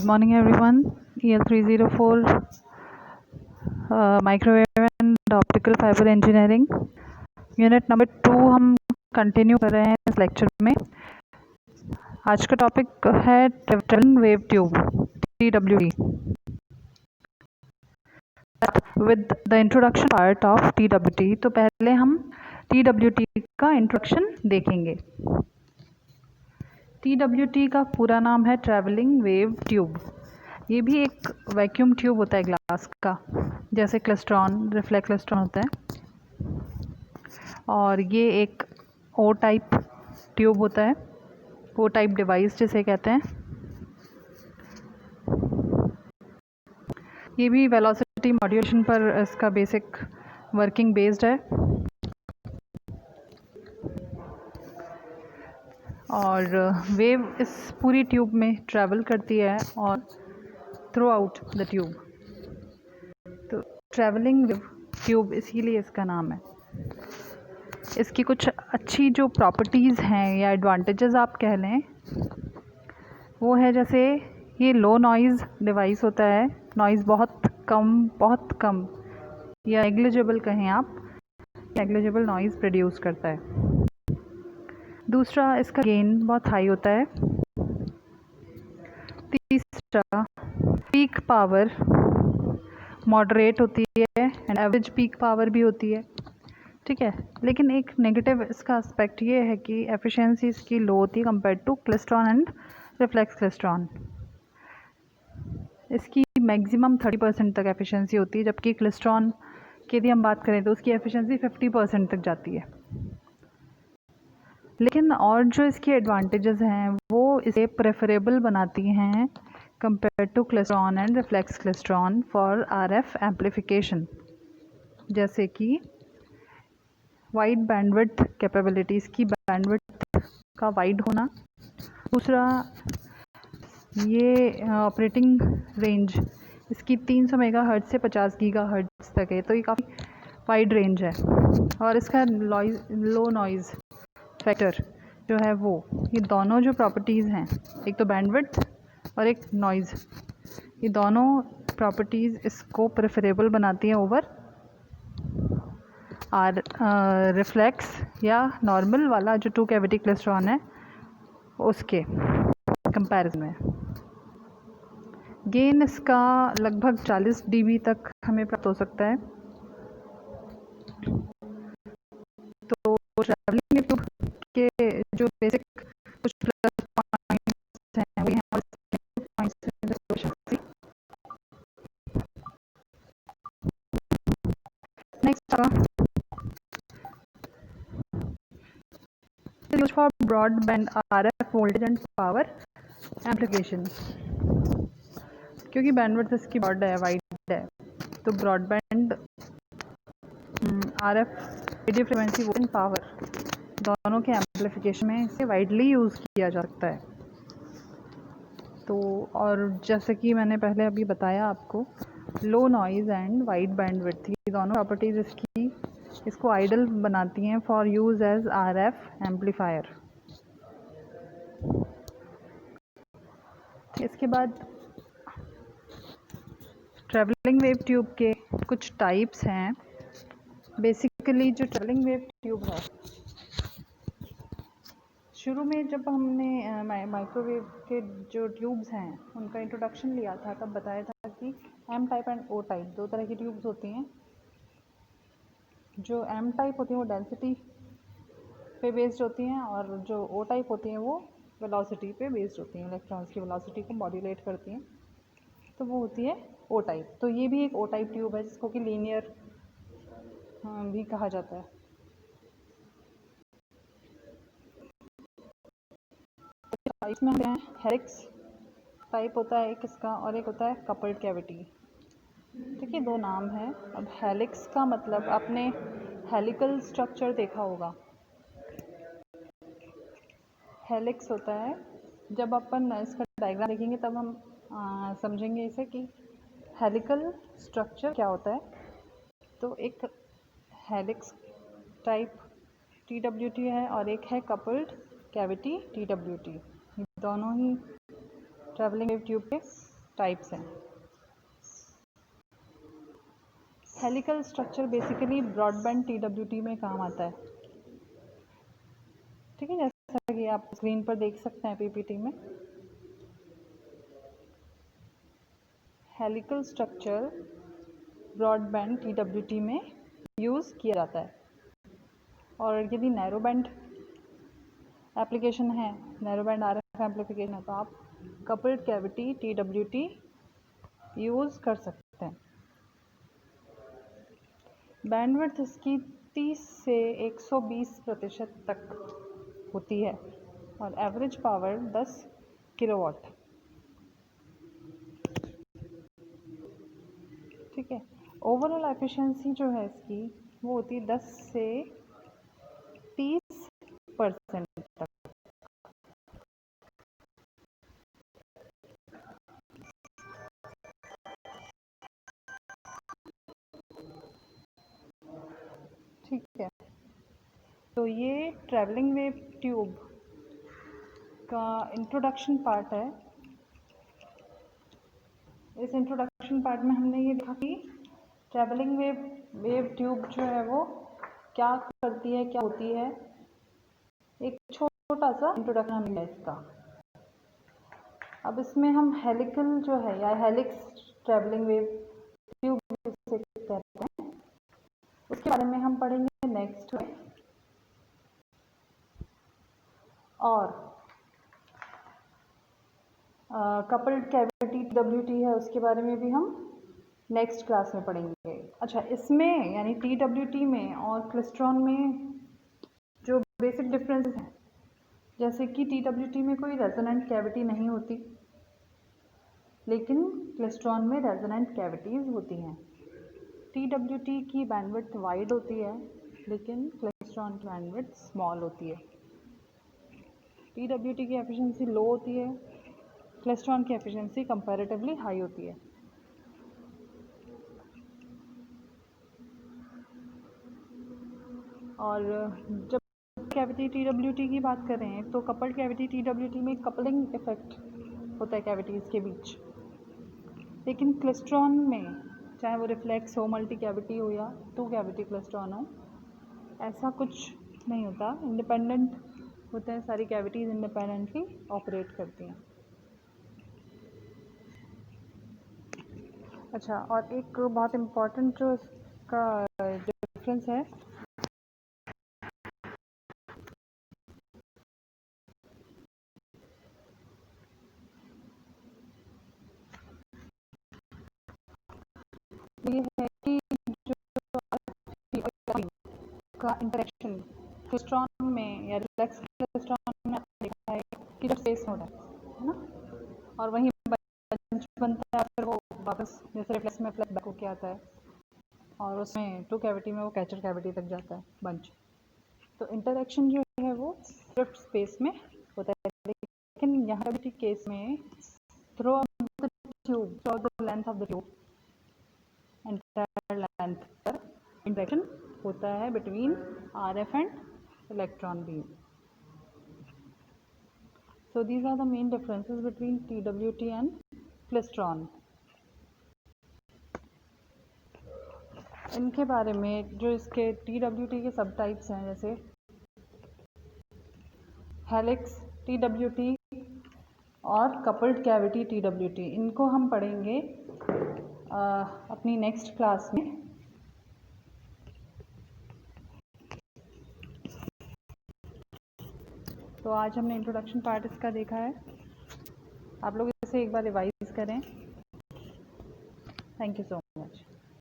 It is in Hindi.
Good morning everyone. EL304 Microwave and Optical Fiber Engineering unit number 2 हम कंटिन्यू कर रहे हैं इस लेक्चर में। आज का टॉपिक है travelling wave tube TWT with the introduction part of TWT। तो पहले हम TWT का इंट्रोडक्शन देखेंगे। TWT का पूरा नाम है ट्रैवलिंग वेव ट्यूब। ये भी एक वैक्यूम ट्यूब होता है ग्लास का, जैसे क्लेस्ट्रॉन, रिफ्लेक्स क्लेस्ट्रॉन होता है। और ये एक ओ टाइप ट्यूब होता है, ओ टाइप डिवाइस जिसे कहते हैं। ये भी वेलोसिटी मॉड्यूलेशन पर इसका बेसिक वर्किंग बेस्ड है। और वेव इस पूरी ट्यूब में ट्रैवल करती है और थ्रू आउट द ट्यूब। तो ट्रैवलिंग वेव ट्यूब इसीलिए इसका नाम है। इसकी कुछ अच्छी जो प्रॉपर्टीज़ हैं या एडवांटेजेस आप कह लें, वो है जैसे ये लो नॉइज़ डिवाइस होता है। नॉइज़ बहुत कम या नेग्लिजिबल कहें आप, नेग्लिजिबल नॉइज़ प्रोड्यूस करता है। दूसरा, इसका गेन बहुत हाई होता है। तीसरा, पीक पावर मॉडरेट होती है एंड एवरेज पीक पावर भी होती है, ठीक है। लेकिन एक नेगेटिव इसका एस्पेक्ट ये है कि एफिशिएंसी इसकी लो होती है compare to klystron and reflex klystron. इसकी मैक्सिमम 30% तक एफिशिएंसी होती है, जबकि क्लेस्ट्रॉन की यदि हम बात करें तो उसकी एफिशिएंसी 50% तक जाती है। लेकिन और जो इसकी एडवांटेजेस हैं वो इसे प्रेफरेबल बनाती हैं compare to klystron and reflex klystron for RF amplification, जैसे कि वाइड बैंडविड्थ कैपेबिलिटीज़ की बैंडविड्थ का वाइड होना। दूसरा, ये ऑपरेटिंग रेंज इसकी 300 मेगाहर्ट्ज़ से 50 गीगाहर्ट्ज़ तक है, तो ये काफ़ी वाइड रेंज है। और इसका लो नॉइज़ फैक्टर जो है वो, ये दोनों जो प्रॉपर्टीज़ हैं, एक तो बैंडविड्थ और एक नॉइज़, ये दोनों प्रॉपर्टीज़ इसको प्रेफरेबल बनाती हैं ओवर रिफ्लेक्स या नॉर्मल वाला जो 2 कैविटी क्लेस्ट्रॉन है उसके कंपैरिजन में। गेन इसका लगभग 40 dB तक हमें प्राप्त हो सकता है। तो ट्रैवलिंग ट्यूब के जो बेसिक कुछ प्लस पॉइंट्स हैं वो यहाँ next use for broadband RF voltage and power amplification. क्योंकि बैंडविड्थ इसकी ब्रॉड है, वाइड है, तो broadband RF radio frequency voltage power दोनों के एम्प्लीफिकेशन में इसे वाइडली यूज़ किया जा सकता है। तो और जैसे कि मैंने पहले अभी बताया आपको, low noise and wide bandwidth, ये दोनों प्रॉपर्टीज़ इसको आइडल बनाती हैं for use as RF amplifier. इसके बाद ट्रैवलिंग वेव ट्यूब के कुछ टाइप्स हैं। बेसिकली जो ट्रैवलिंग वेव ट्यूब है, शुरू में जब हमने माइक्रोवेव के जो ट्यूब्स हैं उनका इंट्रोडक्शन लिया था, तब बताया था कि M type and O type दो तरह की ट्यूब्स होती हैं। जो M टाइप होती हैं वो डेंसिटी पे बेस्ड होती हैं, और जो O टाइप होती हैं वो वेलोसिटी पे बेस्ड होती हैं, इलेक्ट्रॉन्स की वेलोसिटी को मॉड्यूलेट करती हैं, तो वो होती है O टाइप। तो ये भी एक O टाइप ट्यूब है, जिसको कि लीनियर भी कहा जाता है। इसमें हम हेलिक्स टाइप होता है एक इसका, और एक होता है कपल्ड कैविटी। ठीक है, दो नाम है। अब हेलिक्स का मतलब आपने हेलिकल स्ट्रक्चर देखा होगा। हेलिक्स होता है, जब अपन इसका डायग्राम देखेंगे तब हम समझेंगे इसे कि हेलिकल स्ट्रक्चर क्या होता है। तो एक हेलिक्स टाइप TWT है और एक है कपल्ड कैविटी TWT। दोनों ही ट्रैवलिंग वेव ट्यूब के टाइप्स हैं। Helical structure basically broadband TWT में काम आता है, ठीक है, जैसा कि आप स्क्रीन पर देख सकते हैं PPT में। हेलिकल स्ट्रक्चर ब्रॉडबैंड TWT में यूज़ किया जाता है। और यदि नैरो बैंड एप्लीकेशन है, नैरो बैंड RF एम्पलीफिकेशन है, तो आप कपल्ड कैविटी TWT यूज़ कर सकते हैं। बैंडविड्थ इसकी 30 से 120% तक होती है और एवरेज पावर 10 किलोवाट, ठीक है। ओवरऑल एफिशिएंसी जो है इसकी वो होती है 10 से 30% तक। ठीक है, तो ये ट्रैवलिंग वेव ट्यूब का इंट्रोडक्शन पार्ट है। इस इंट्रोडक्शन पार्ट में हमने ये देखा कि ट्रैवलिंग वेव ट्यूब जो है वो क्या करती है, क्या होती है। एक छोटा सा इंट्रोडक्शन है इसका। अब इसमें हम हेलिकल जो है या हेलिक्स ट्रैवलिंग वेव ट्यूब जिसे कहते हैं, उसके बारे में हम पढ़ेंगे नेक्स्ट में। और कपल्ड कैविटी TWT है, उसके बारे में भी हम नेक्स्ट क्लास में पढ़ेंगे। अच्छा, इसमें यानी TWT में और क्लेस्ट्रॉन में जो बेसिक डिफरेंसेस हैं, जैसे कि TWT में कोई रेजोनेंट कैविटी नहीं होती, लेकिन क्लेस्ट्रॉन में रेजोनेंट कैविटीज़ होती हैं। TWT की बैंडविड्थ वाइड होती है, लेकिन क्लेस्ट्रॉन की बैंडविड्थ स्मॉल होती है। TWT की एफिशिएंसी लो होती है, क्लेस्ट्रॉन की एफिशिएंसी कंपैरेटिवली हाई होती है। और जब कैविटी TWT की बात करें तो कपल्ड कैविटी TWT में कपलिंग इफेक्ट होता है कैविटीज़ के बीच, लेकिन क्लेस्ट्रॉन में चाहे वो रिफ्लेक्स हो, मल्टी कैविटी हो या टू कैविटी क्लेस्ट्रॉन हो, ऐसा कुछ नहीं होता। इंडिपेंडेंट होते हैं, सारी कैविटीज़ इंडिपेंडेंटली ऑपरेट करती हैं। अच्छा, और एक बहुत इम्पॉर्टेंट जो इसका डिफरेंस है, ये है कि जो का इंटरेक्शन क्लेस्ट्रॉन में या रिफ्लेक्स क्लेस्ट्रॉन में देखा है कि जब स्पेस में होता है ना, और वहीं बंच बनता है, फिर वो वापस जैसे रिफ्लेक्स में फ्लैश बैक होके आता है और उसमें टू कैविटी में वो कैचर कैविटी तक जाता है बंच। तो इंटरेक्शन जो है वो सिर्फ स्पेस में होता है, लेकिन यहाँ के केस में through the tube, through the length of the tube, entire length पर इंटरेक्शन होता है between RF and electron beam. So these are the main differences between TWT and klystron. इनके बारे में जो इसके TWT के सब टाइप्स हैं, जैसे हेलिक्स TWT और कपल्ड कैविटी TWT, इनको हम पढ़ेंगे अपनी नेक्स्ट क्लास में। तो आज हमने इंट्रोडक्शन पार्ट इसका देखा है, आप लोग इसे एक बार रिवाइज करें। Thank you so much.